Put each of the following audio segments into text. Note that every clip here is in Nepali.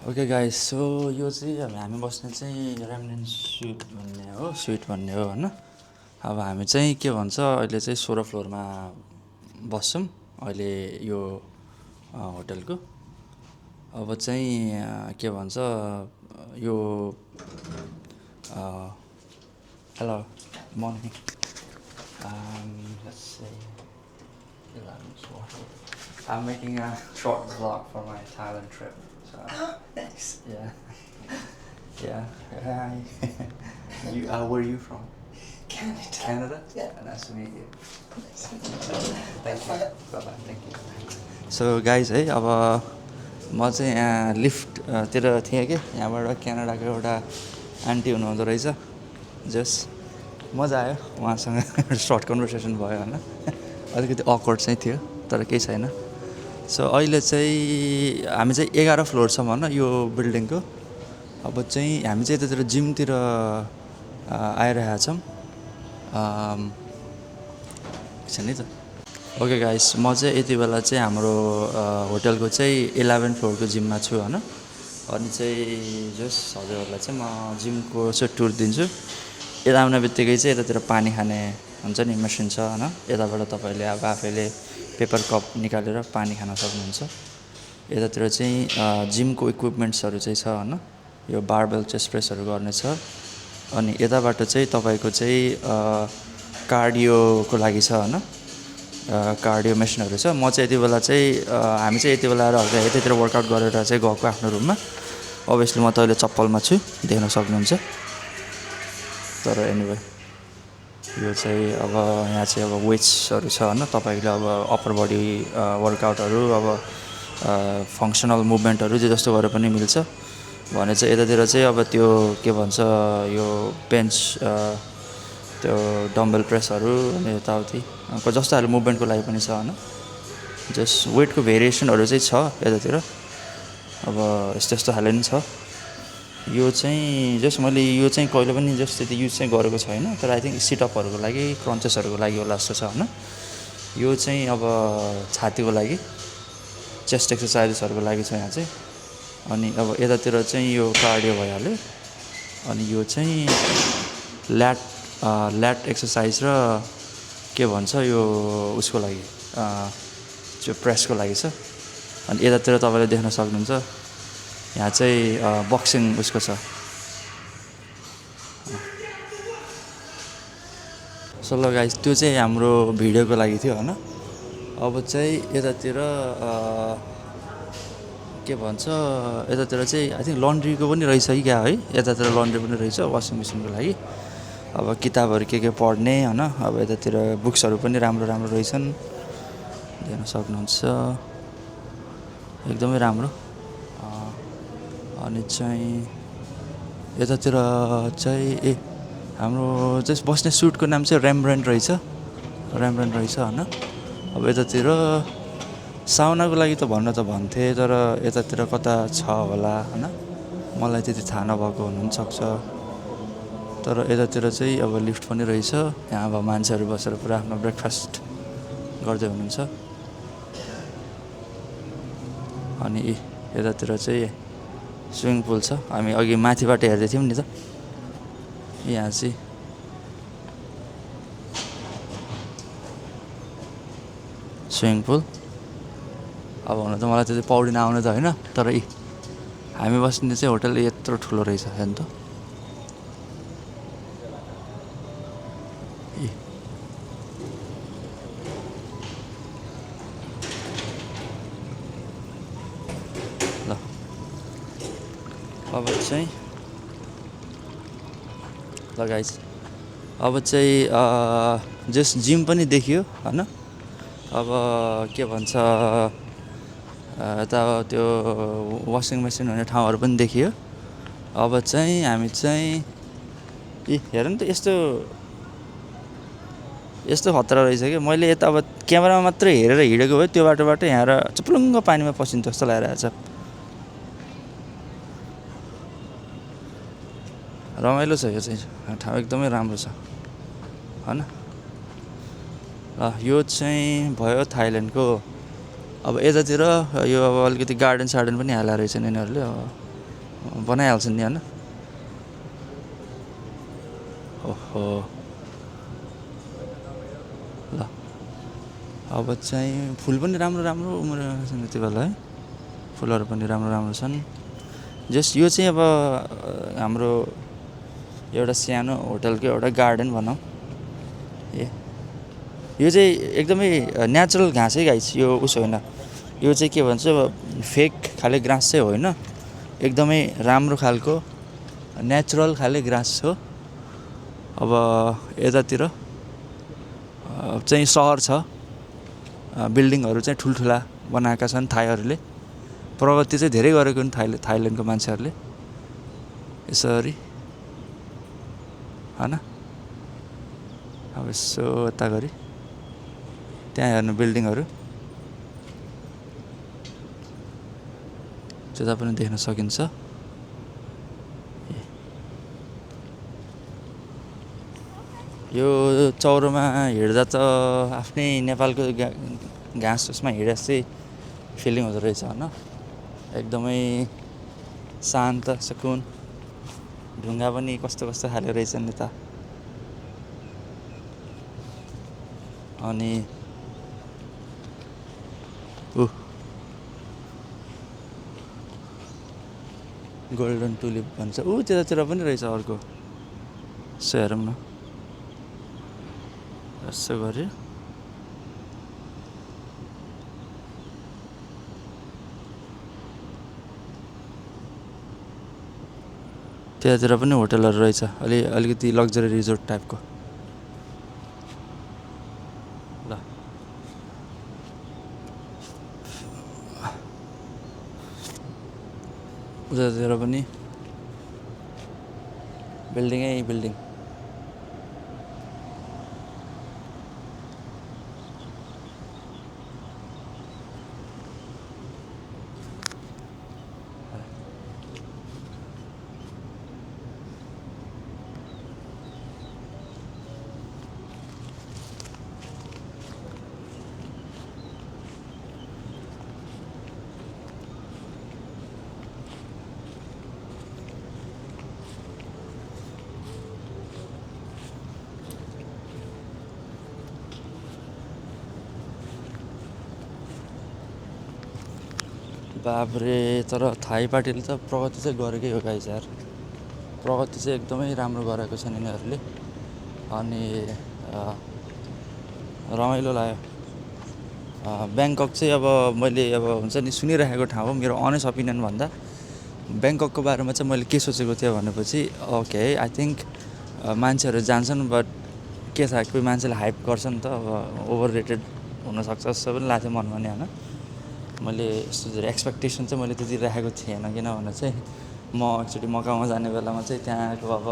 ओके गाइस, सो यो चाहिँ अब हामी बस्ने चाहिँ रेमनेन्ट स्विट भन्ने हो होइन। अब हामी चाहिँ के भन्छ अहिले चाहिँ 16 फ्लोरमा बस्छौँ अहिले यो होटलको। अब चाहिँ के भन्छ यो hello morning. Let's say 11, 12. I'm making a short vlog for my Thailand trip. So, Nice. yeah. Yeah. Hi. Where are you from? Canada. Canada? Yeah. Nice to meet you. Nice. Thank you. Bye-bye. Thank you. So guys है अब म चाहिँ यहाँ लिफ्टतिर थिएँ कि यहाँबाट क्यानाडाको एउटा आन्टी हुनुहुँदो रहेछ। जस्ट मजा आयो उहाँसँग सर्ट कन्भर्सेसन भयो होइन। अलिकति अकवर्ड चाहिँ थियो तर केही छैन। सो अहिले चाहिँ हामी चाहिँ 11 फ्लोर छौँ होइन यो बिल्डिङको। अब चाहिँ हामी चाहिँ यतातिर जिमतिर आइरहेका छौँ। छ नि त। ओके गाइस, म चाहिँ यति बेला चाहिँ हाम्रो होटलको चाहिँ 11 फ्लोरको जिममा छु होइन। अनि चाहिँ जस्ट हजुरहरूलाई चाहिँ म जिमको चाहिँ टुर दिन्छु। यता आउने बित्तिकै चाहिँ यतातिर पानी खाने हुन्छ नि मेसिन छ होइन। यताबाट तपाईँले अब आफैले पेपर कप निकालेर पानी खान सक्नुहुन्छ। यतातिर चाहिँ जिमको इक्विपमेन्ट्सहरू चाहिँ छ होइन। यो बारबेल चेस्ट प्रेसहरू गर्ने छ। अनि यताबाट चाहिँ तपाईँको चाहिँ कार्डियोको लागि छ होइन। कार्डियो मेसिनहरू छ। म चाहिँ यति बेला चाहिँ हामी चाहिँ यति बेला हल्का यतातिर वर्कआउट गरेर चाहिँ गएको आफ्नो रुममा। अभियसली म त अहिले चप्पलमा छु, देख्न सक्नुहुन्छ। तर एनिवे यो चाहिँ अब यहाँ चाहिँ अब वेट्सहरू छ होइन। तपाईँले अब अप्पर बडी वर्कआउटहरू अब फङ्सनल मुभमेन्टहरू जे जस्तो गरेर पनि मिल्छ भने चाहिँ यतातिर चाहिँ अब त्यो के भन्छ यो बेन्च त्यो डम्बल प्रेसहरू अनि यताउति जस्तो खाले मुभमेन्टको लागि पनि छ होइन। जस्ट वेटको भेरिएसनहरू चाहिँ छ यतातिर। अब यस्तो खाले पनि छ। यो चाहिँ जस्ट मैले यो चाहिँ कहिले पनि जस्ट त्यति युज चाहिँ गरेको छैन। तर आई थिङ्क सिटअपहरूको लागि क्रन्चेसहरूको लागि होला जस्तो छ होइन। यो चाहिँ अब छातीको लागि चेस्ट एक्सर्साइजेसहरूको लागि छ यहाँ चाहिँ। अनि अब यतातिर चाहिँ यो कार्डियो भइहाल्यो। अनि यो चाहिँ ल्याट एक्सर्साइज र के भन्छ यो उसको लागि त्यो प्रेसको लागि छ। अनि यतातिर तपाईँले देख्न सक्नुहुन्छ यहाँ चाहिँ बक्सिङ उसको छ। सो ल गाइस, त्यो चाहिँ हाम्रो भिडियोको लागि थियो होइन। अब चाहिँ यतातिर के भन्छ यतातिर चाहिँ आई थिङ्क लन्ड्रीको पनि रहेछ कि क्या है। यतातिर लन्ड्री पनि रहेछ वासिङ मेसिनको लागि। अब किताबहरू के पढ्ने होइन। अब यतातिर बुक्सहरू पनि राम्रो राम्रो रहेछन्, देख्न सक्नुहुन्छ एकदमै राम्रो। अनि चाहिँ यतातिर चाहिँ हाम्रो जस्ट बस्ने सुटको नाम चाहिँ रेम्ब्रेन्ट रहेछ होइन। अब यतातिर साउनाको लागि त भन्थे तर यतातिर कता छ होला होइन। मलाई त्यति थाहा नभएको हुनु पनि सक्छ। तर यतातिर चाहिँ अब लिफ्ट पनि रहेछ। यहाँ अब मान्छेहरू बसेर पुरा आफ्नो ब्रेकफास्ट गर्दै हुनुहुन्छ। अनि यतातिर चाहिँ स्विमिङ पुल छ। हामी अघि माथिबाट हेर्दै थियौँ नि त। यहाँ चाहिँ स्विमिङ पुल। अब हुन त मलाई त्यति पौडिन आउने त होइन। तर हामी बस्ने चाहिँ होटल यत्रो ठुलो रहेछ हेर्नु त। ल अब चाहिँ ल गाइस, अब चाहिँ जस्ट जिम पनि देखियो होइन। अब के भन्छ यता त्यो वासिङ मेसिन हुने ठाउँहरू पनि देखियो। अब चाहिँ हामी चाहिँ हेर नि त यस्तो खतरा रहेछ कि मैले यता अब क्यामेरामा मात्रै हेरेर हिँडेको भए त्यो बाटोबाट यहाँ चुप्लुङ्ग पानीमा पसिन्छ जस्तो लागिरहेको छ। रमाइलो छ यो चाहिँ ठाउँ, एकदमै राम्रो छ होइन। यो चाहिँ भयो थाइल्यान्डको। अब यतातिर यो अब अलिकति गार्डन पनि हालेको रहेछन् यिनीहरूले। अब बनाइहाल्छन् नि होइन ओहो ल अब चाहिँ फुल पनि राम्रो राम्रो उम्रेको छन् यति बेला है फुलहरू पनि राम्रो राम्रो छन् जस्ट यो चाहिँ अब हाम्रो एउटा सानो होटलको एउटा गार्डन भनौँ यो चाहिँ एकदमै नेचुरल घाँसै गाइस यो उस होइन यो चाहिँ के भन्छ फेक खाले ग्रास चाहिँ होइन एकदमै राम्रो खालको नेचुरल खाले ग्रास हो अब यतातिर चाहिँ सहर छ बिल्डिङहरू चाहिँ ठुल्ठुला बनाएका छन् थाईहरूले प्रगति चाहिँ धेरै गरेको नि थाइल्यान्डको मान्छेहरूले यसरी होइन अब यसो यता गरी त्यहाँ हेर्नु बिल्डिङहरू त्यता पनि देख्न सकिन्छ यो चौरोमा हिँड्दा त आफ्नै नेपालको घाँस उसमा हिँडे जस्तै फिलिङ हुँदो रहेछ होइन एकदमै शान्त सुकुन ढुङ्गा पनि कस्तो कस्तो खाले रहेछन् यता अनि गोल्डन टुलिप भन्छ त्यतातिर पनि रहेछ अर्को यसो हेरौँ न यसो गऱ्यो त्यतातिर पनि होटलहरू रहेछ अलिकति लग्जरी रिजोर्ट टाइपको ल उतातिर पनि बिल्डिङै बिल्डिङ बाबरे तर थाई पार्टीले त प्रगति चाहिँ गरेकै हो गाइस यार प्रगति चाहिँ एकदमै राम्रो गरेको छन् यिनीहरूले अनि रमाइलो लाग्यो ब्याङ्कक चाहिँ अब मैले अब हुन्छ नि सुनिरहेको ठाउँ हो मेरो अनेस्ट ओपिनियन भन्दा ब्याङ्ककको बारेमा चाहिँ मैले के सोचेको थिएँ भनेपछि ओके आई थिङ्क मान्छेहरू जान्छन् बट के छ कोही मान्छेले हाइप गर्छ नि त अब ओभर रेटेड हुनसक्छ जस्तो पनि लाग्थ्यो मनमा नि होइन मैले यस्तो धेरै एक्सपेक्टेसन चाहिँ मैले त्यति राखेको थिएन किनभने चाहिँ म एक्चुअली मकाउमा जाने बेलामा चाहिँ त्यहाँको अब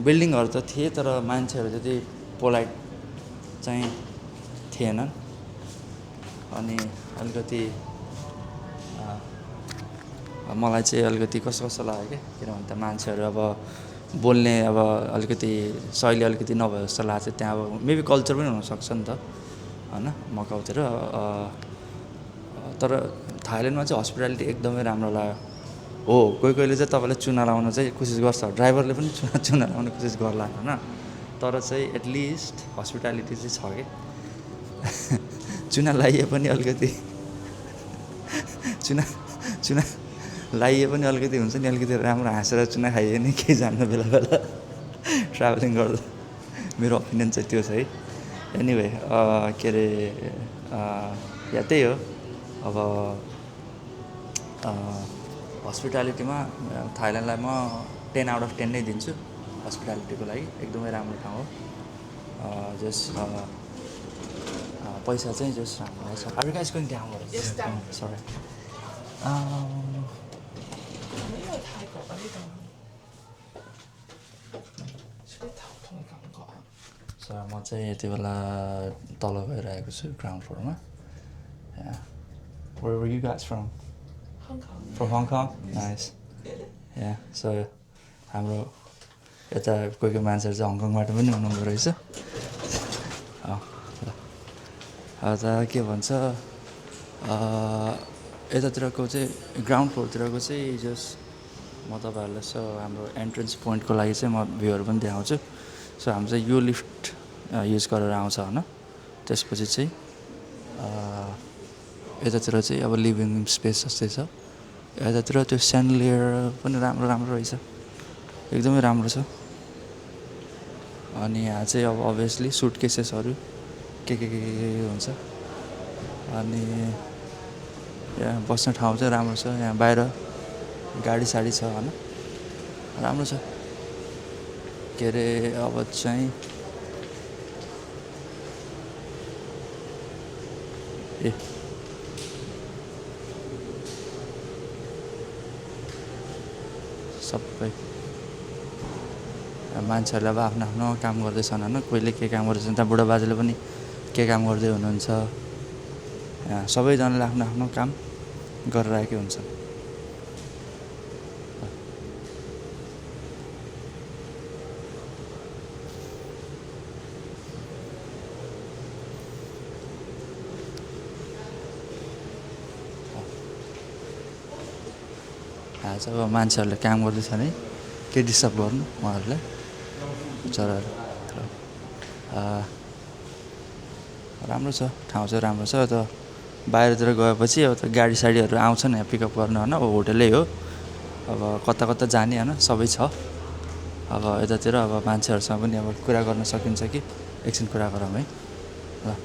बिल्डिङहरू त थिए तर मान्छेहरू त्यति पोलाइट चाहिँ थिएनन् अनि अलिकति मलाई चाहिँ अलिकति कस्तो लाग्यो क्या किनभने त मान्छेहरू अब बोल्ने अब अलिकति शैली अलिकति नभए जस्तो लाग्छ त्यहाँ अब मेबी कल्चर पनि हुनसक्छ नि त होइन मकाउतिर तर थाइल्यान्डमा चाहिँ हस्पिटालिटी एकदमै राम्रो लाग्यो हो कोहीले चाहिँ तपाईँलाई चुना लाउन चाहिँ कोसिस गर्छ ड्राइभरले पनि चुना लाउने कोसिस गर्ला होइन तर चाहिँ एटलिस्ट हस्पिटालिटी चाहिँ छ कि चुना लाइए पनि अलिकति चुना लाइए पनि अलिकति हुन्छ नि अलिकति राम्रो हाँसेर चुना खाइए नि केही जान्न बेला ट्राभलिङ गर्दा मेरो ओपिनियन चाहिँ त्यो छ है एनिवे के अरे या त्यही हो अब हस्पिटालिटीमा थाइल्यान्डलाई म 10 आउट अफ 10 नै दिन्छु हस्पिटालिटीको लागि एकदमै राम्रो ठाउँ हो जस पैसा चाहिँ जस राम्रो छ Are you guys going down? Yes, down. Sorry. म चाहिँ यति बेला तल गइरहेको छु ground फ्लोरमा Where were you guys from? Hong Kong. From Hong Kong? Nice. Yeah, so हाम्रो यता कोही मान्छेहरू चाहिँ हङकङबाट पनि हुनुहुँदो रहेछ ल के भन्छ यतातिरको चाहिँ ग्राउन्ड फ्लोरतिरको चाहिँ जस्ट म तपाईँहरूलाई सो हाम्रो एन्ट्रेन्स पोइन्टको लागि चाहिँ म भ्यूहरू पनि देखाउँछु। सो हाम्रो चाहिँ यो लिफ्ट युज गरेर आउँछ होइन। त्यसपछि चाहिँ यतातिर चाहिँ अब लिभिङ स्पेस जस्तै छ। यतातिर त्यो सेन्डलियर पनि राम्रो राम्रो रहेछ, एकदमै राम्रो छ। अनि यहाँ चाहिँ अब अभियसली सुटकेसेसहरू के हुन्छ। अनि यहाँ बस्ने ठाउँ चाहिँ राम्रो छ। यहाँ बाहिर गाडी साडी छ होइन, राम्रो छ। के अरे अब चाहिँ ए सबै मान्छेहरूले अब आफ्नो आफ्नो काम गर्दैछन् होइन। कोहीले के काम गर्दैछन्, त्यहाँ बुढा बाजेले पनि के काम गर्दै हुनुहुन्छ। यहाँ सबैजनाले आफ्नो आफ्नो काम गरिरहेकै हुन्छन्। यहाँ चाहिँ अब मान्छेहरूले काम गर्दैछन् है, के डिस्टर्ब गर्नु उहाँहरूलाई चराहरू। राम्रो छ, ठाउँ चाहिँ राम्रो छ। त बाहिरतिर गएपछि अब त गाडी साडीहरू आउँछन् यहाँ पिकअप गर्नु होइन। अब होटलै हो, अब कता कता जाने होइन, सबै छ। अब यतातिर अब मान्छेहरूसँग पनि अब कुरा गर्न सकिन्छ कि एकछिन कुरा गरौँ है ल।